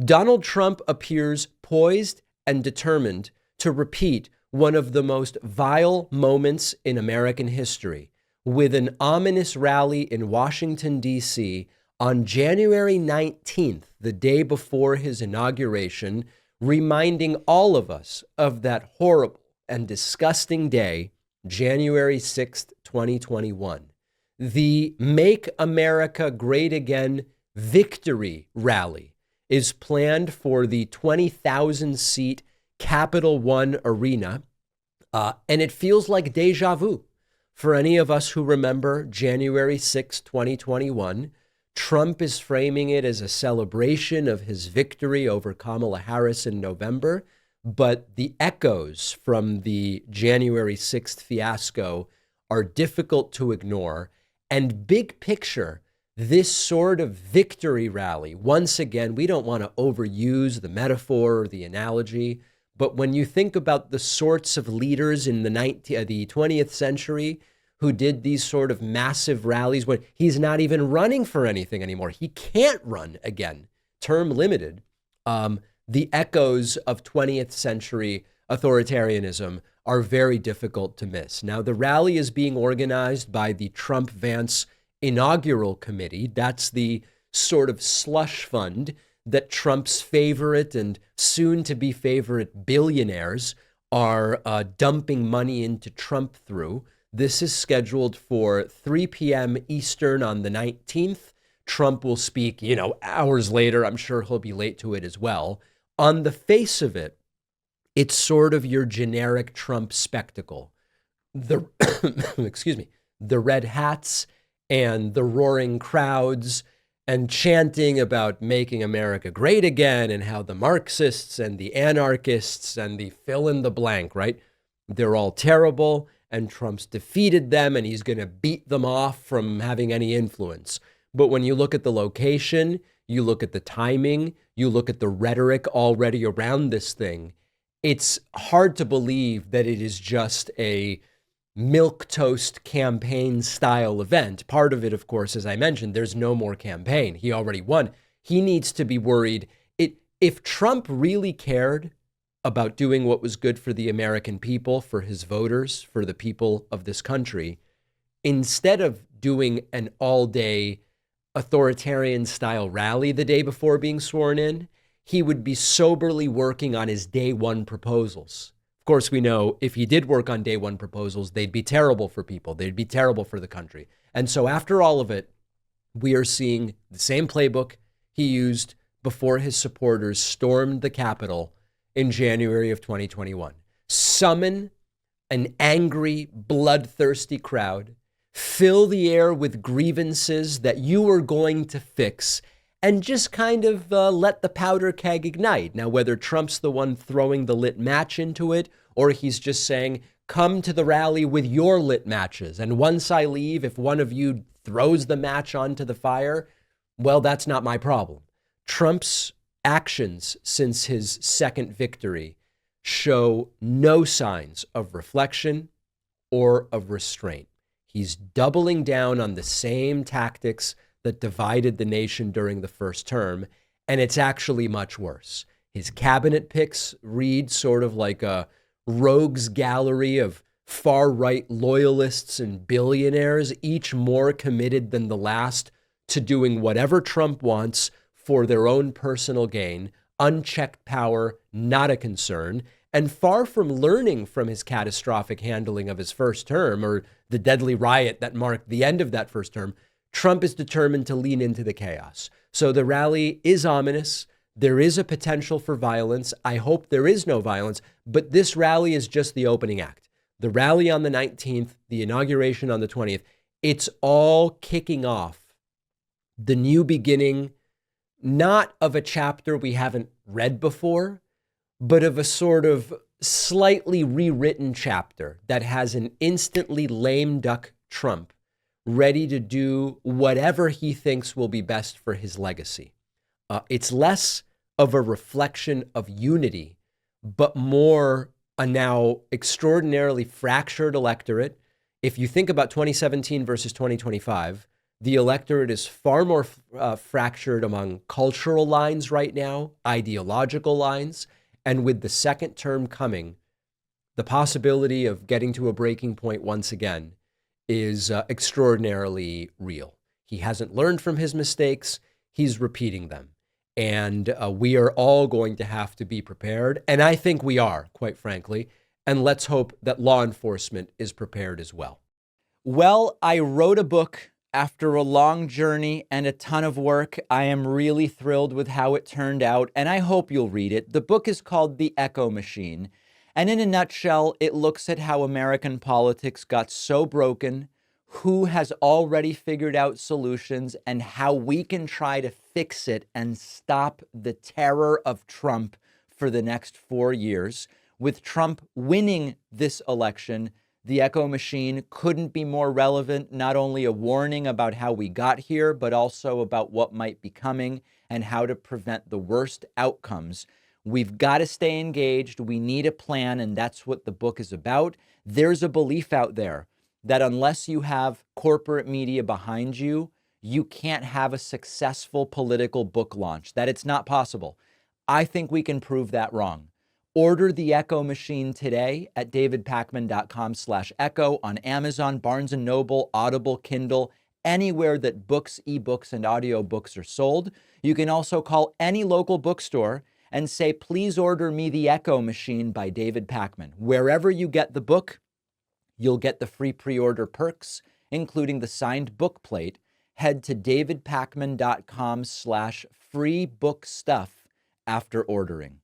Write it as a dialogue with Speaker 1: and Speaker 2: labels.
Speaker 1: Donald Trump appears poised and determined to repeat one of the most vile moments in American history with an ominous rally in Washington, D.C. on January 19th, the day before his inauguration, reminding all of us of that horrible and disgusting day, January 6th, 2021. The Make America Great Again victory rally is planned for the 20,000 seat Capital One Arena, and it feels like deja vu. For any of us who remember January 6, 2021, Trump is framing it as a celebration of his victory over Kamala Harris in November, but the echoes from the January 6th fiasco are difficult to ignore. And big picture, this sort of victory rally, once again, we don't want to overuse the metaphor or the analogy, but when you think about the sorts of leaders in the 20th century who did these sort of massive rallies when he's not even running for anything anymore, he can't run again, term limited, the echoes of 20th century authoritarianism are very difficult to miss. Now, the rally is being organized by the Trump-Vance Inaugural Committee. That's the sort of slush fund that Trump's favorite and soon-to-be favorite billionaires are dumping money into Trump through. This is scheduled for 3 p.m. Eastern on the 19th. Trump will speak, hours later. I'm sure he'll be late to it as well. On the face of it, it's sort of your generic Trump spectacle. The excuse me, the red hats and the roaring crowds and chanting about making America great again and how the Marxists and the anarchists and the fill in the blank, right? They're all terrible and Trump's defeated them and he's going to beat them off from having any influence. But when you look at the location, you look at the timing, you look at the rhetoric already around this thing, it's hard to believe that it is just a milquetoast campaign style event. Part of it, of course, as I mentioned, there's no more campaign. He already won. He needs to be worried. If Trump really cared about doing what was good for the American people, for his voters, for the people of this country, instead of doing an all-day authoritarian style rally the day before being sworn in, he would be soberly working on his day one proposals. Of course, we know if he did work on day one proposals, they'd be terrible for people. They'd be terrible for the country. And so after all of it, we are seeing the same playbook he used before his supporters stormed the Capitol in January of 2021. Summon an angry, bloodthirsty crowd, fill the air with grievances that you are going to fix, and just kind of let the powder keg ignite. Now, whether Trump's the one throwing the lit match into it, or he's just saying, come to the rally with your lit matches. And once I leave, if one of you throws the match onto the fire, well, that's not my problem. Trump's actions since his second victory show no signs of reflection or of restraint. He's doubling down on the same tactics that divided the nation during the first term, and it's actually much worse. His cabinet picks read sort of like a rogues gallery of far-right loyalists and billionaires, each more committed than the last to doing whatever Trump wants for their own personal gain. Unchecked power, not a concern. And far from learning from his catastrophic handling of his first term or the deadly riot that marked the end of that first term, Trump is determined to lean into the chaos. So the rally is ominous. There is a potential for violence. I hope there is no violence, but this rally is just the opening act. The rally on the 19th, the inauguration on the 20th, it's all kicking off the new beginning, not of a chapter we haven't read before, but of a sort of slightly rewritten chapter that has an instantly lame duck Trump ready to do whatever he thinks will be best for his legacy. It's less of a reflection of unity, but more a now extraordinarily fractured electorate. If you think about 2017 versus 2025, The electorate is far more fractured among cultural lines right now, ideological lines, and with the second term coming, the possibility of getting to a breaking point once again is extraordinarily real. He hasn't learned from his mistakes. He's repeating them. And we are all going to have to be prepared. And I think we are, quite frankly. And let's hope that law enforcement is prepared as well.
Speaker 2: Well, I wrote a book after a long journey and a ton of work. I am really thrilled with how it turned out, and I hope you'll read it. The book is called The Echo Machine. And in a nutshell, it looks at how American politics got so broken, who has already figured out solutions, and how we can try to fix it and stop the terror of Trump for the next 4 years. With Trump winning this election, The Echo Machine couldn't be more relevant, not only a warning about how we got here, but also about what might be coming and how to prevent the worst outcomes. We've got to stay engaged. We need a plan, and that's what the book is about. There's a belief out there that unless you have corporate media behind you, you can't have a successful political book launch, that it's not possible. I think we can prove that wrong. Order The Echo Machine today at davidpakman.com/echo on Amazon, Barnes & Noble, Audible, Kindle, anywhere that books, ebooks, and audiobooks are sold. You can also call any local bookstore and say, please order me The Echo Machine by David Pakman. Wherever you get the book, you'll get the free pre-order perks, including the signed book plate. Head to davidpakman.com/free book stuff after ordering.